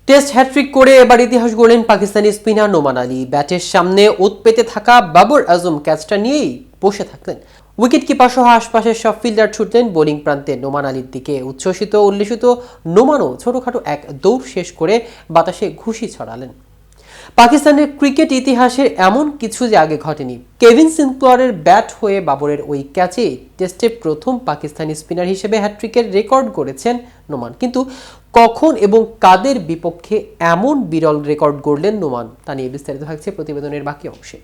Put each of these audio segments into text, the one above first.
Test hat trick করে এবার ইতিহাস গড়লেন পাকিস্তানি স্পিনার নোমান আলী। ব্যাটের সামনে ওত পেতে থাকা বাবর আজম ক্যাচটা নিয়েই বসে থাকলেন। উইকেট কিপার সহ আশপাশের সব ফিল্ডার ছুটলেন বোলিং প্রান্তে নোমান আলীর দিকে। উচ্ছ্বসিত উল্লিখিত নোমানও ছোটখাটো এক দৌড় শেষ করে বাতাসে ঘুষি ছড়ালেন। পাকিস্তানের ক্রিকেট ইতিহাসের এমন কিছু যে আগে ঘটেনি। কেভিন সিনক্লয়ারের ব্যাট হয়ে বাবরের ওই ক্যাচে টেস্টে প্রথম পাকিস্তানি স্পিনার হিসেবে হ্যাট্রিকের রেকর্ড গড়েছেন নোমান। কিন্তু কখন এবং কাদের বিপক্ষে এমন বিরল রেকর্ড গড়লেন নোমান, তা নিয়ে বিস্তারিত থাকছে প্রতিবেদনের বাকি অংশে।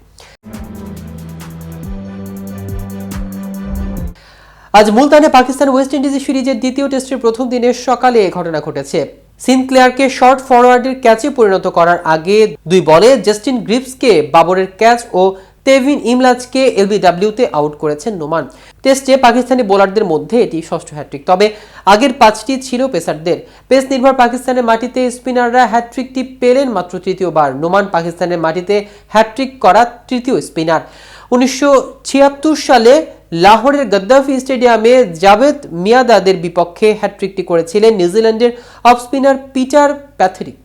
আজ মুলতানে পাকিস্তান ওয়েস্ট ইন্ডিজ সিরিজের দ্বিতীয় টেস্টের প্রথম দিনের সকালে এ ঘটনা ঘটেছে। সিনক্লেয়ারকে শর্ট ফরওয়ার্ডের ক্যাচে পরিণত করার আগে 2 বলে জাস্টিন গ্রিভসকে বাবরের ক্যাচ ও তেভিন ইমলাজকে এলবিডব্লিউতে আউট করেছেন নোমান। টেস্টে পাকিস্তানি বোলারদের মধ্যে এটি ষষ্ঠ হ্যাট্রিক, তবে আগের 5টি ছিল পেসারদের। পেস নির্ভর পাকিস্তানের মাটিতে স্পিনাররা হ্যাট্রিকটি পেলেন মাত্র তৃতীয়বার। নোমান পাকিস্তানের মাটিতে হ্যাট্রিক করা তৃতীয় স্পিনার। 1976 সালে লাহোরের গদ্দাফি স্টেডিয়ামে জাভেদ মিয়াদাদের বিপক্ষে হ্যাট্রিকটি করেছিলেন নিউজিল্যান্ডের অফ স্পিনার পিটার প্যাথেরিক।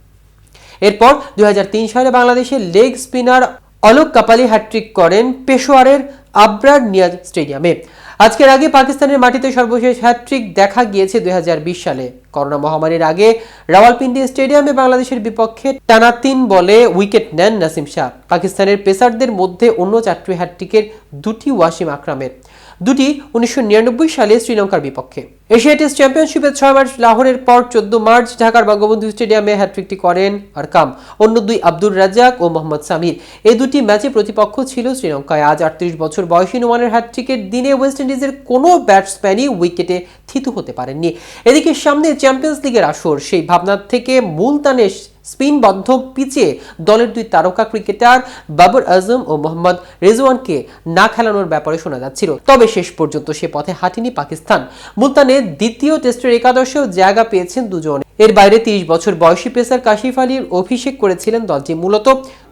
এরপর 2003 সালে বাংলাদেশের leg spinner Alok Kapali hat trick করেন পেশোয়ারের আবরার নিয়াজ স্টেডিয়ামে। আজকের আগে পাকিস্তানের মাটিতে সর্বশেষ হ্যাট্রিক দেখা গিয়েছে 2020 সালে। করোনা মহামারীর আগে রাওয়ালপিন্ডি স্টেডিয়ামে বাংলাদেশের বিপক্ষে টানা 3 বলে উইকেট নেন নাসিম শাহ। পাকিস্তানের পেসারদের মধ্যে অন্য 4টি হ্যাট্রিকের 2টি ওয়াসিম আকরামের, 2টি 1999 সালে শ্রীলঙ্কার বিপক্ষে। এশিয়া টেস্ট চ্যাম্পিয়নশিপে 6 মার্চ লাহোরের পর 14 মার্চ ঢাকার বঙ্গবন্ধু স্টেডিয়ামে হ্যাট্রিকটি করেন আরকাম। অন্য 2 আব্দুর রাজ্জাক ও মোহাম্মদ সামির। এই 2টি ম্যাচে প্রতিপক্ষ ছিল শ্রীলঙ্কায়। আজ 38 বছর বয়সী নোমানের হ্যাট্রিকের দিনে ওয়েস্ট ইন্ডিজের কোনো ব্যাটসম্যানই উইকেটে থিতু হতে পারেননি। এদিকে সামনে চ্যাম্পিয়ন্স লিগের আসর, সেই ভাবনা থেকে মুলতানে স্পিন বদ্ধ পিচে দলের 2 তারকা ক্রিকেটার বাবর আজম ও মোহাম্মদ রেজওয়ানকে না খেলানোর ব্যাপারে শোনা যাচ্ছিল। তবে শেষ পর্যন্ত সে পথে হাঁটেনি পাকিস্তান। মুলতানে দ্বিতীয় টেস্টের একাদশেও জায়গা পেয়েছেন 2 জন। এর বাইরে 30 বছর বয়সী পেসার কাশিফ আলীর অভিষেক করেছিলেন দলটি। মূলত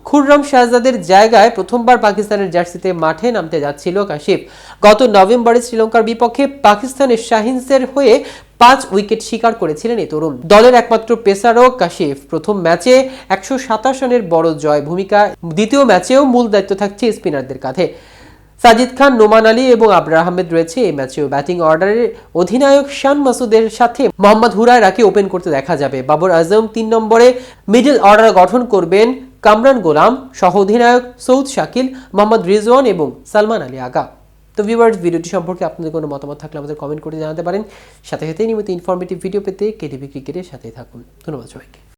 খুররম শাহজাদের জায়গায় প্রথমবার পাকিস্তানের জার্সিতে মাঠে নামতে যাচ্ছিল কাশিফ। গত নভেম্বরে শ্রীলঙ্কার বিপক্ষে পাকিস্তানের শাহিনসের হয়ে 5 উইকেট শিকার করেছিলেন এই তরুণ। দলের একমাত্র পেসারও কাশিফ। প্রথম ম্যাচে 127 রানের বড় জয় ভূমিকা। দ্বিতীয় ম্যাচেও মূল দায়িত্ব থাকছে স্পিনারদের কাঁধে। সাজিদ খান, নোমান আলী এবং আবরার আহমেদ রয়েছে এই ম্যাচেও। ব্যাটিং অর্ডারের অধিনায়ক শান মাসুদের সাথে মোহাম্মদ হুরায়রাকে ওপেন করতে দেখা যাবে। বাবর আজম 3 নম্বরে মিডল অর্ডার গঠন করবেন কামরান গোলাম, সহ অধিনায়ক সৌদ শাকিল, মোহাম্মদ রিজওয়ান এবং সালমান আলী আগা। তো ভিউয়ার্স, ভিডিওটি সম্পর্কে আপনাদের কোনো মতামত থাকলে আমাদের কমেন্ট করে জানাতে পারেন। সাথে সাথে নিয়মিত ইনফরমেটিভ ভিডিও পেতে কেটিভি ক্রিকেটের সাথেই থাকুন। ধন্যবাদ সবাইকে।